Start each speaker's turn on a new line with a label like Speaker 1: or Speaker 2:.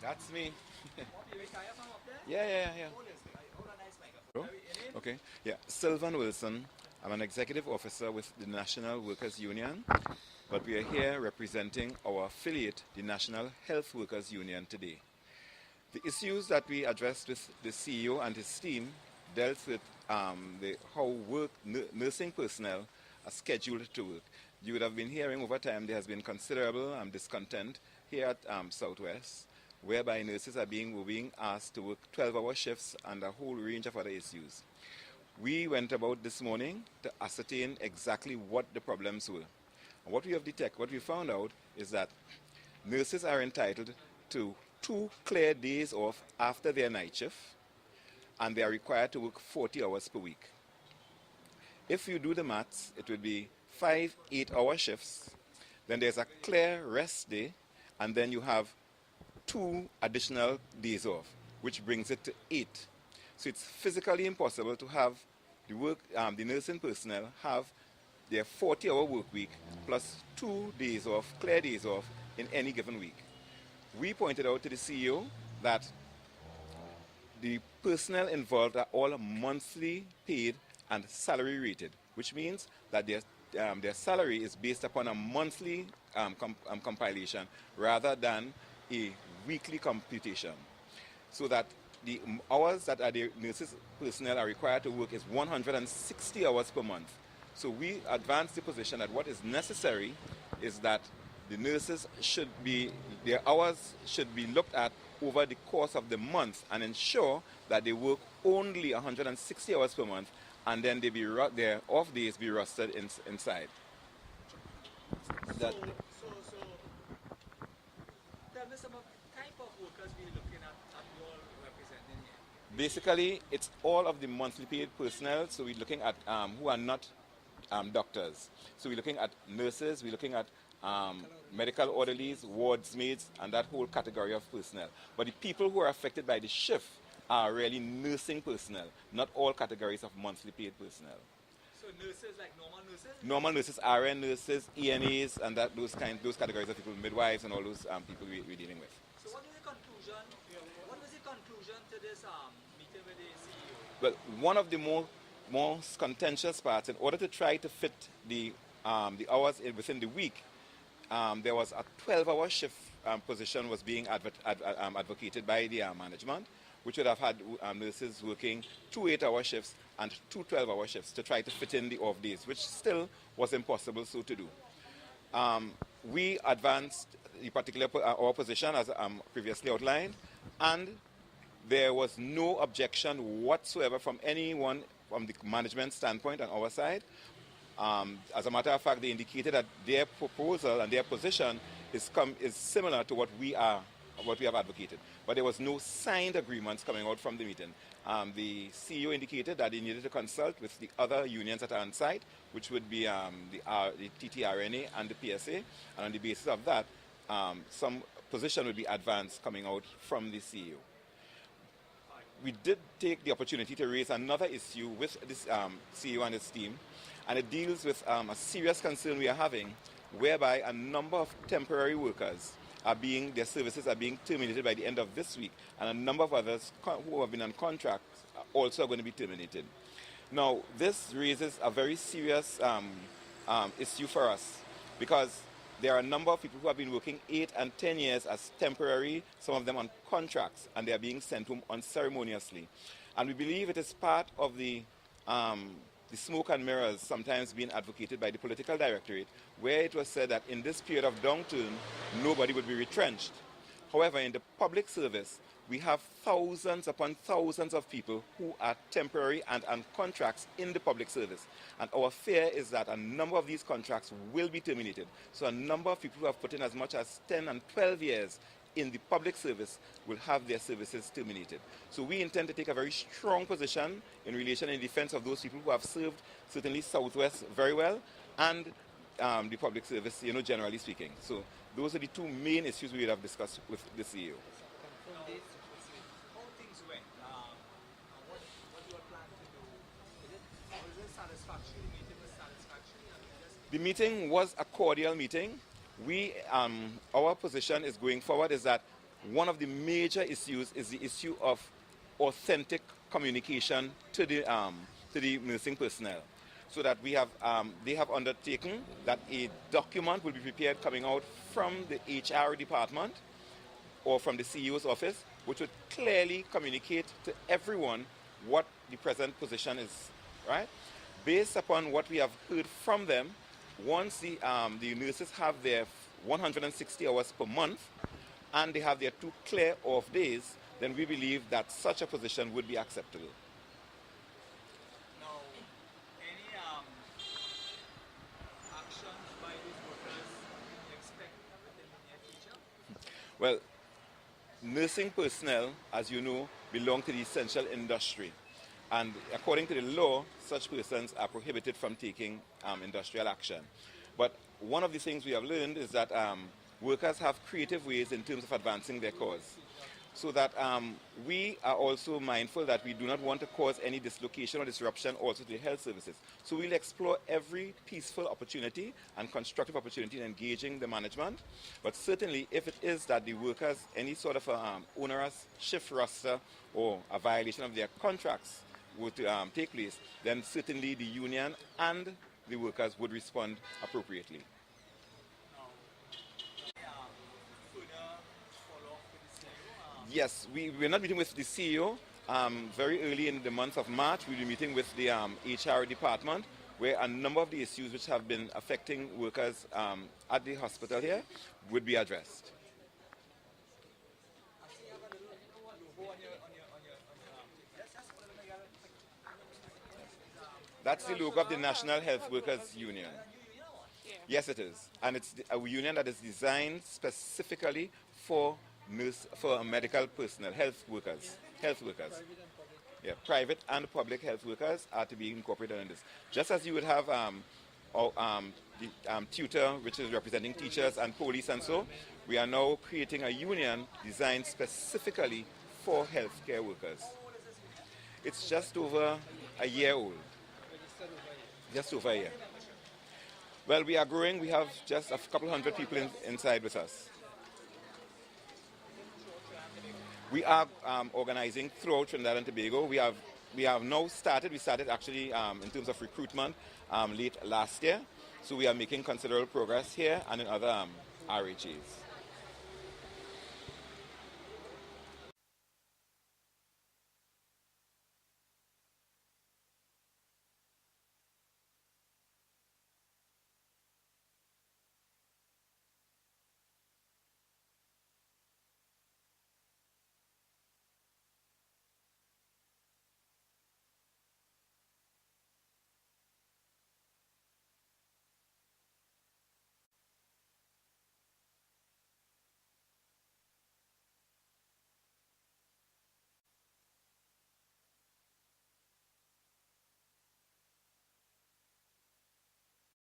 Speaker 1: That's me. Yeah. Oh, okay. Yeah, Sylvan Wilson. I'm an executive officer with the National Workers Union, but we are here representing our affiliate, the National Health Workers Union, today. The issues that we addressed with the CEO and his team dealt with how nursing personnel are scheduled to work. You would have been hearing over time there has been considerable discontent here at Southwest, whereby nurses were being asked to work 12-hour shifts and a whole range of other issues. We went about this morning to ascertain exactly what the problems were. And what we found out is that nurses are entitled to 2 clear days off after their night shift, and they are required to work 40 hours per week. If you do the maths, it would be 5 8-hour shifts, then there's a clear rest day, and then you have 2 additional days off, which brings it to 8. So it's physically impossible to have the nursing personnel have their 40-hour work week plus 2 days off, clear days off, in any given week. We pointed out to the CEO that the personnel involved are all monthly paid and salary rated, which means that their salary is based upon a monthly compilation rather than a weekly computation. So that the hours that the nurses personnel are required to work is 160 hours per month. So we advanced the position that what is necessary is that the nurses their hours should be looked at over the course of the month and ensure that they work only 160 hours per month, and then their off days be rostered inside.
Speaker 2: So, tell me some of the type of workers we're looking at you all representing here.
Speaker 1: Basically, it's all of the monthly paid personnel, so we're looking at who are not doctors. So we're looking at nurses, we're looking at medical orderlies, wards maids, and that whole category of personnel. But the people who are affected by the shift are really nursing personnel, not all categories of monthly paid personnel.
Speaker 2: So nurses, like normal nurses?
Speaker 1: Normal nurses, RN nurses, ENAs, and those categories of people, midwives, and all those people we're dealing with.
Speaker 2: So what was the conclusion? What was the conclusion to this meeting with the CEO?
Speaker 1: Well, one of the most contentious parts, in order to try to fit the hours within the week, there was a 12-hour shift position was being advocated by the management, which would have had nurses working 2 8-hour shifts and 2 12-hour shifts to try to fit in the off days, which still was impossible so to do. We advanced the particular our position as previously outlined, and there was no objection whatsoever from anyone from the management standpoint on our side. As a matter of fact, they indicated that their proposal and their position is similar to what we have advocated. But there was no signed agreements coming out from the meeting. The CEO indicated that he needed to consult with the other unions that are on site, which would be the TTRNA and the PSA. And on the basis of that, some position would be advanced coming out from the CEO. We did take the opportunity to raise another issue with this CEO and his team, and it deals with a serious concern we are having, whereby a number of temporary workers their services are being terminated by the end of this week, and a number of others who have been on contract are also going to be terminated. Now, this raises a very serious issue for us, because there are a number of people who have been working 8 and 10 years as temporary, some of them on contracts, and they are being sent home unceremoniously. And we believe it is part of the smoke and mirrors sometimes being advocated by the political directorate, where it was said that in this period of downturn, nobody would be retrenched. However, in the public service, we have thousands upon thousands of people who are temporary and on contracts in the public service. And our fear is that a number of these contracts will be terminated. So a number of people who have put in as much as 10 and 12 years in the public service will have their services terminated. So we intend to take a very strong position in relation in defense of those people who have served certainly Southwest very well, and the public service, generally speaking. So those are the 2 main issues we would have discussed with the CEO.
Speaker 2: How things went? What you are planning to do? Was it satisfactory? The meeting was satisfactory?
Speaker 1: The meeting was a cordial meeting. Our position is going forward is that one of the major issues is the issue of authentic communication to the nursing personnel. So that they have undertaken that a document will be prepared coming out from the HR department or from the CEO's office, which would clearly communicate to everyone what the present position is, right? Based upon what we have heard from them, once the nurses have their 160 hours per month and they have their 2 clear off days, then we believe that such a position would be acceptable.
Speaker 2: Now, any actions by these workers you expect within the near future?
Speaker 1: Well, nursing personnel, as you know, belong to the essential industry. And according to the law, such persons are prohibited from taking industrial action. But one of the things we have learned is that workers have creative ways in terms of advancing their cause. So that we are also mindful that we do not want to cause any dislocation or disruption also to the health services. So we'll explore every peaceful opportunity and constructive opportunity in engaging the management. But certainly if it is that the workers, any sort of onerous shift roster or a violation of their contracts would take place, then certainly the union and the workers would respond appropriately. Yes, we're not meeting with the CEO. Very early in the month of March, we'll be meeting with the HR department, where a number of the issues which have been affecting workers at the hospital here would be addressed. That's the logo of the National Health Workers Union. Yes, it is. And it's a union that is designed specifically for medical personnel, health workers. Yeah, private and public health workers are to be incorporated in this. Just as you would have the tutor, which is representing teachers and police and so, we are now creating a union designed specifically for healthcare workers. It's just over a year old. Just over a year. Well, we are growing. We have just a couple hundred people inside with us. We are organizing throughout Trinidad and Tobago. We have now started. We started actually in terms of recruitment late last year. So we are making considerable progress here and in other RHAs.